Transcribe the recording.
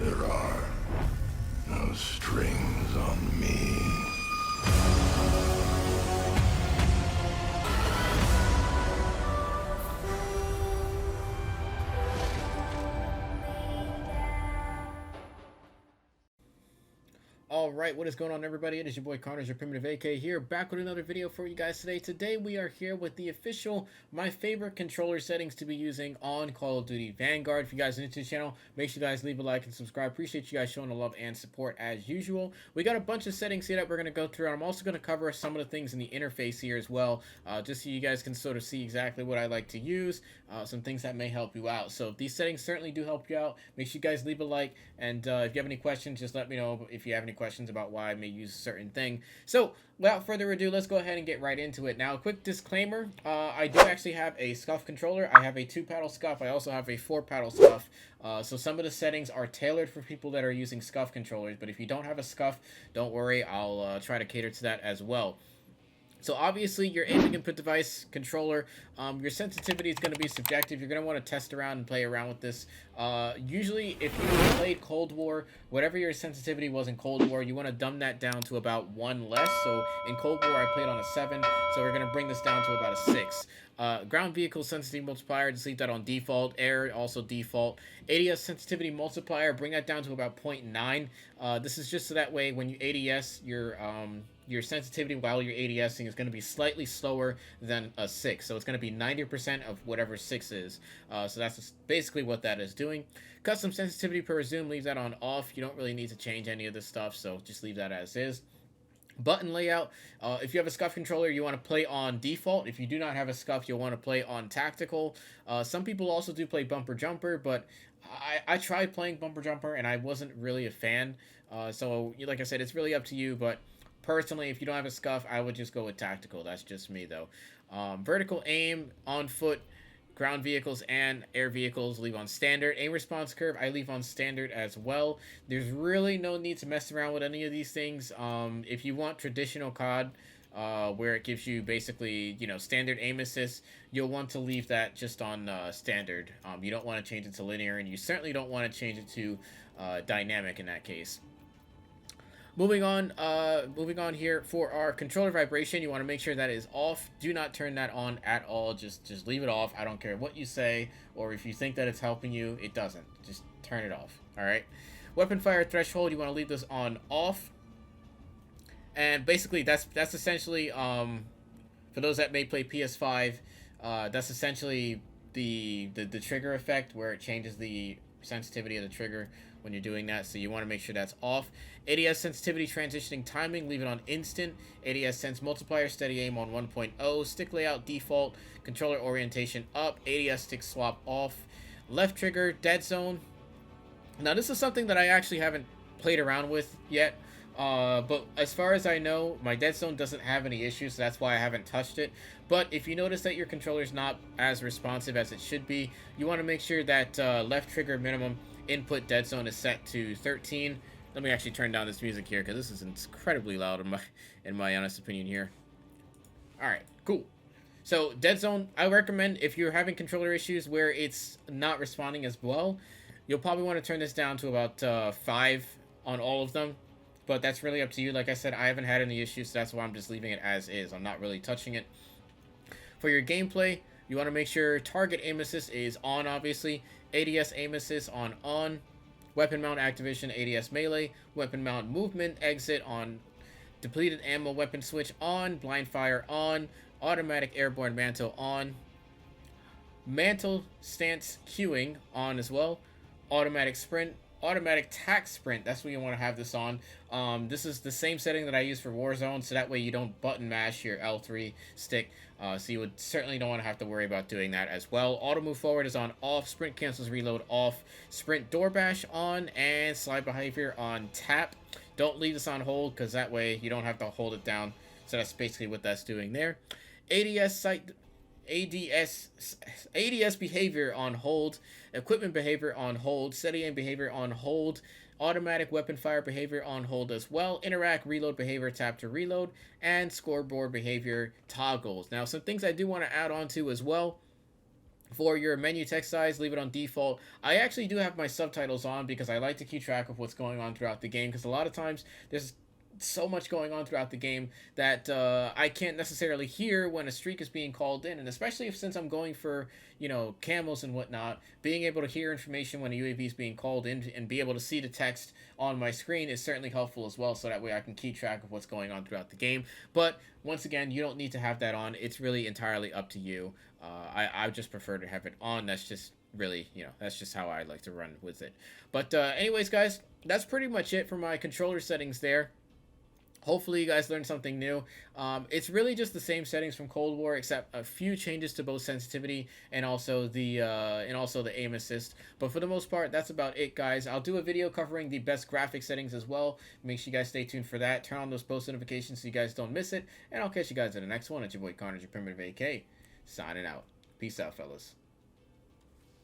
There are no strings on me. Alright, what is going on, everybody? It is your boy Connors, your Primitive AK here, back with another video for you guys today. Today we are here with the official, my favorite controller settings to be using on Call of Duty Vanguard. If you guys are new to the channel, make sure you guys leave a like and subscribe. Appreciate you guys showing the love and support as usual. We got a bunch of settings here that we're going to go through. I'm also going to cover some of the things in the interface here as well, just so you guys can sort of see exactly what I like to use, some things that may help you out. So these settings certainly do help you out. Make sure you guys leave a like, and if you have any questions, just let me know if you have any questions about why I may use a certain thing. So without further ado, let's go ahead and get right into it. Now, a quick disclaimer, I do actually have a SCUF controller. I have a 2-paddle SCUF. I also have a 4-paddle SCUF. So some of the settings are tailored for people that are using SCUF controllers, but if you don't have a SCUF, don't worry, I'll try to cater to that as well. So obviously your aiming input device controller, your sensitivity is going to be subjective. You're going to want to test around and play around with this. Usually if you played Cold War, whatever your sensitivity was in Cold War, you want to dumb that down to about 1 less. So in Cold War I played on a 7, so we're going to bring this down to about a 6. Ground vehicle sensitivity multiplier, just leave that on default. Air, also default. ADS sensitivity multiplier, bring that down to about 0.9. This is just so that way when you ADS, your sensitivity while you're ADSing is going to be slightly slower than a 6. So it's going to be 90% of whatever 6 is. So that's basically what that is doing. Custom sensitivity per zoom, leave that on off. You don't really need to change any of this stuff, so just leave that as is. Button layout, if you have a SCUF controller, you want to play on default. If you do not have a SCUF, you'll want to play on tactical. Some people also do play bumper jumper, but I tried playing bumper jumper and I wasn't really a fan. So like I said, it's really up to you, but personally, if you don't have a SCUF, I would just go with tactical. That's just me, though. Vertical aim, on foot, ground vehicles, and air vehicles, leave on standard. Aim response curve, I leave on standard as well. There's really no need to mess around with any of these things. If you want traditional COD, where it gives you basically, standard aim assist, you'll want to leave that just on standard. You don't want to change it to linear, and you certainly don't want to change it to dynamic in that case. Moving on here for our controller vibration, you want to make sure that is off. Do not turn that on at all. Just leave it off. I don't care what you say, or if you think that it's helping you, it doesn't. Just turn it off. All right. Weapon fire threshold, you want to leave this on off. And basically, that's essentially for those that may play PS5, that's essentially the trigger effect where it changes the sensitivity of the trigger when you're doing that, so you want to make sure that's off. ADS sensitivity transitioning timing, leave it on instant. ADS sense multiplier, steady aim on 1.0. Stick layout default. Controller orientation up. ADS stick swap off. Left trigger dead zone. Now this is something that I actually haven't played around with yet, but as far as I know, my dead zone doesn't have any issues, so that's why I haven't touched it. But if you notice that your controller is not as responsive as it should be, you want to make sure that left trigger minimum input dead zone is set to 13. Let me actually turn down this music here because this is incredibly loud in my honest opinion here. All right, cool. So dead zone, I recommend if you're having controller issues where it's not responding as well, you'll probably want to turn this down to about 5 on all of them. But that's really up to you. Like I said, I haven't had any issues, so that's why I'm just leaving it as is. I'm not really touching it. For your gameplay, you want to make sure target aim assist is on, obviously. ADS aim assist on. Weapon mount activation, ADS melee. Weapon mount movement, exit on. Depleted ammo weapon switch on. Blind fire on. Automatic airborne mantle on. Mantle stance queuing on as well. Automatic sprint. Automatic tac sprint, that's what you want to have this on. This is the same setting that I use for Warzone, so that way you don't button mash your L3 stick. So you would certainly don't want to have to worry about doing that as well. Auto move forward is on off. Sprint cancels reload off. Sprint door bash on, and slide behavior on tap. Don't leave this on hold, because that way you don't have to hold it down. So that's basically what that's doing there. ADS site. ADS behavior on hold, equipment behavior on hold, steady aim behavior on hold, automatic weapon fire behavior on hold as well, interact reload behavior tap to reload, and scoreboard behavior toggles. Now some things I do want to add on to as well. For your menu text size, leave it on default. I actually do have my subtitles on because I like to keep track of what's going on throughout the game, because a lot of times there's so much going on throughout the game that I can't necessarily hear when a streak is being called in, and especially if, since I'm going for, you know, camos and whatnot, being able to hear information when a UAV is being called in and be able to see the text on my screen is certainly helpful as well, so that way I can keep track of what's going on throughout the game. But once again, you don't need to have that on. It's really entirely up to you. I just prefer to have it on. That's just really, you know, that's just how I like to run with it. But anyways, guys, that's pretty much it for my controller settings there. Hopefully you guys learned something new. It's really just the same settings from Cold War, except a few changes to both sensitivity and also the aim assist. But for the most part, that's about it, guys. I'll do a video covering the best graphic settings as well. Make sure you guys stay tuned for that. Turn on those post notifications so you guys don't miss it. And I'll catch you guys in the next one. It's your boy Connor, your Primitive AK, signing out. Peace out, fellas.